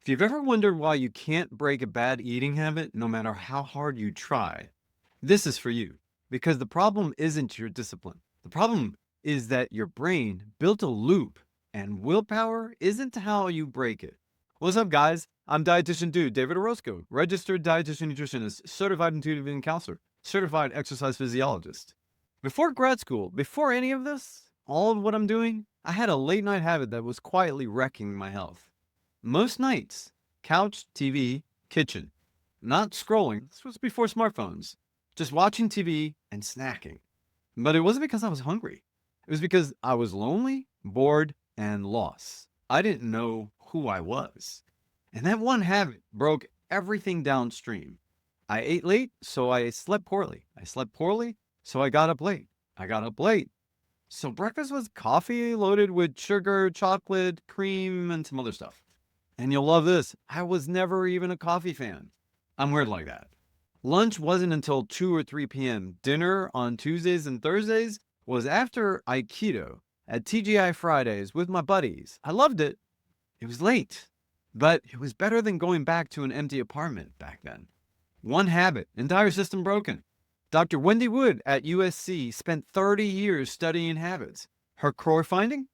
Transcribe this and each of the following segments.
If you've ever wondered why you can't break a bad eating habit, no matter how hard you try, this is for you. Because the problem isn't your discipline. The problem is that your brain built a loop, and willpower isn't how you break it. What's up, guys? I'm dietitian dude, David Orozco, registered dietitian nutritionist, certified intuitive eating counselor, certified exercise physiologist. Before grad school, before any of this, all of what I'm doing, I had a late night habit that was quietly wrecking my health. Most nights, couch, TV, kitchen. Not scrolling, this was before smartphones. Just watching TV and snacking. But it wasn't because I was hungry. It was because I was lonely, bored, and lost. I didn't know who I was. And that one habit broke everything downstream. I ate late, so I slept poorly. I slept poorly, so I got up late. I got up late. So breakfast was coffee loaded with sugar, chocolate, cream, and some other stuff. And you'll love this. I was never even a coffee fan. I'm weird like that. Lunch wasn't until 2 or 3 p.m. Dinner on Tuesdays and Thursdays was after Aikido at TGI Fridays with my buddies. I loved it. It was late, but it was better than going back to an empty apartment back then. One habit, entire system broken. Dr. Wendy Wood at USC spent 30 years studying habits. Her core finding?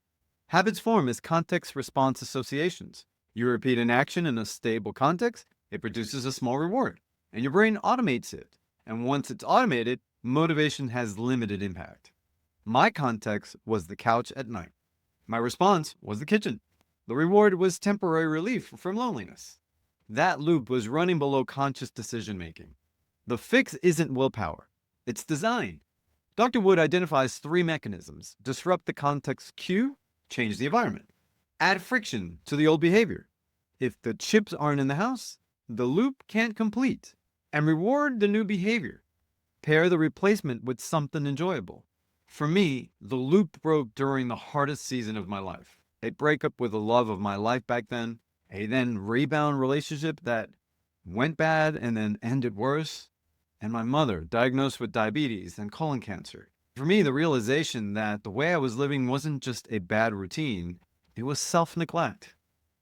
Habits form as context-response associations. You repeat an action in a stable context, it produces a small reward, and your brain automates it. And once it's automated, motivation has limited impact. My context was the couch at night. My response was the kitchen. The reward was temporary relief from loneliness. That loop was running below conscious decision-making. The fix isn't willpower. It's design. Dr. Wood identifies 3 mechanisms: disrupt the context cue, change the environment, add friction to the old behavior. If the chips aren't in the house, the loop can't complete, and reward the new behavior. Pair the replacement with something enjoyable. For me, the loop broke during the hardest season of my life. A breakup with the love of my life back then, a then rebound relationship that went bad and then ended worse, and my mother diagnosed with diabetes and colon cancer. For me, the realization that the way I was living wasn't just a bad routine, it was self-neglect.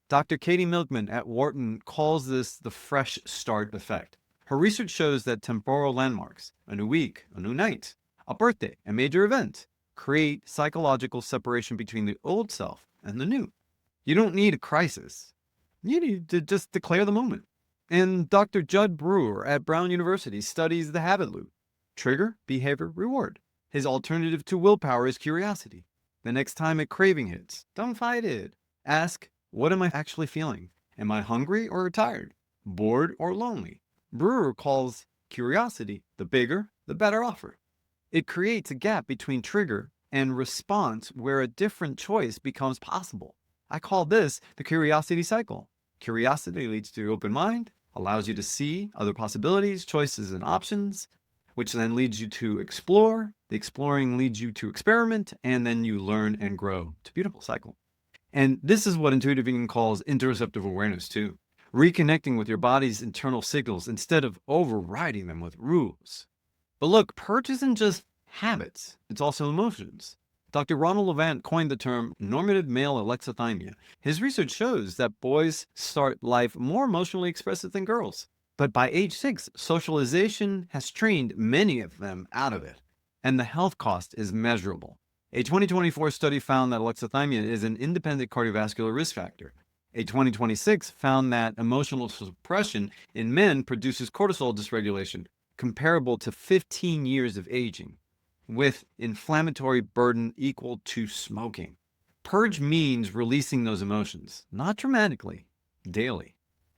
Dr. Katy Milkman at Wharton calls this the fresh start effect. Her research shows that temporal landmarks, a new week, a new night, a birthday, a major event, create psychological separation between the old self and the new. You don't need a crisis. You need to just declare the moment. And Dr. Jud Brewer at Brown University studies the habit loop. Trigger, behavior, reward. His alternative to willpower is curiosity. The next time a craving hits, don't fight it. Ask, what am I actually feeling? Am I hungry or tired? Bored or lonely? Brewer calls curiosity the bigger, the better offer. It creates a gap between trigger and response where a different choice becomes possible. I call this the curiosity cycle. Curiosity leads to open mind, allows you to see other possibilities, choices, and options, which then leads you to explore. The exploring leads you to experiment, and then you learn and grow. It's a beautiful cycle. And this is what intuitive eating calls interoceptive awareness too. Reconnecting with your body's internal signals instead of overriding them with rules. But look, purge isn't just habits, it's also emotions. Dr. Ronald Levant coined the term normative male alexithymia. His research shows that boys start life more emotionally expressive than girls. But by age 6, socialization has trained many of them out of it, and the health cost is measurable. A 2024 study found that alexithymia is an independent cardiovascular risk factor. A 2026 found that emotional suppression in men produces cortisol dysregulation, comparable to 15 years of aging, with inflammatory burden equal to smoking. Purge means releasing those emotions, not dramatically, daily.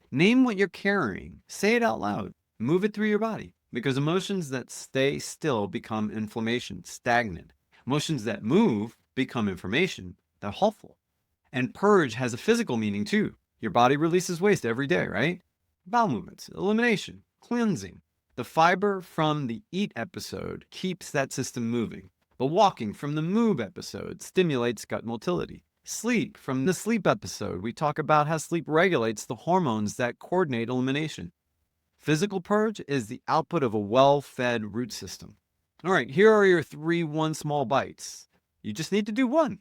Name what you're carrying, say it out loud, move it through your body, because emotions that stay still become inflammation, stagnant. Emotions that move become information, they're helpful. And purge has a physical meaning too. Your body releases waste every day, right? Bowel movements, elimination, cleansing. The fiber from the eat episode keeps that system moving. The walking from the move episode stimulates gut motility. Sleep from the sleep episode, we talk about how sleep regulates the hormones that coordinate elimination. Physical purge is the output of a well-fed root system. All right, here are your 3 one small bites. You just need to do one.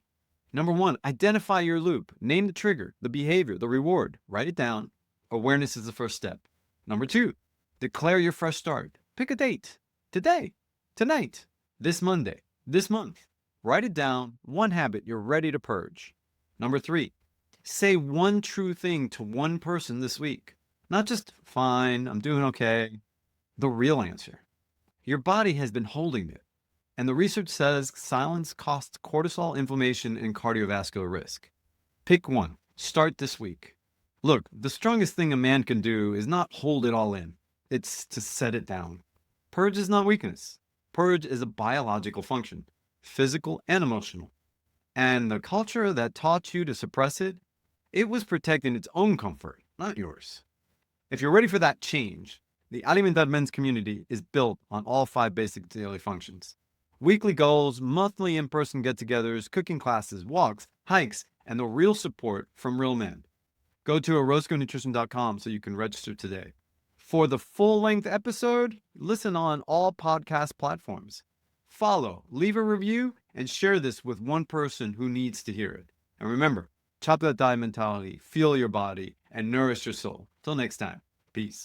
Number 1, identify your loop. Name the trigger, the behavior, the reward. Write it down. Awareness is the first step. Number 2, declare your fresh start. Pick a date. Today, tonight, this Monday, this month. Write it down, one habit you're ready to purge. Number 3, say one true thing to one person this week. Not just, fine, I'm doing okay. The real answer. Your body has been holding it. And the research says silence costs cortisol, inflammation, and cardiovascular risk. Pick one. Start this week. Look, the strongest thing a man can do is not hold it all in. It's to set it down. Purge is not weakness. Purge is a biological function, physical and emotional. And the culture that taught you to suppress it, it was protecting its own comfort, not yours. If you're ready for that change, the Alimentar Men's community is built on all 5 basic daily functions. Weekly goals, monthly in-person get-togethers, cooking classes, walks, hikes, and the real support from real men. Go to orozconutrition.com so you can register today. For the full-length episode, listen on all podcast platforms. Follow, leave a review, and share this with one person who needs to hear it. And remember, chop that diet mentality, fuel your body, and nourish your soul. Till next time, peace.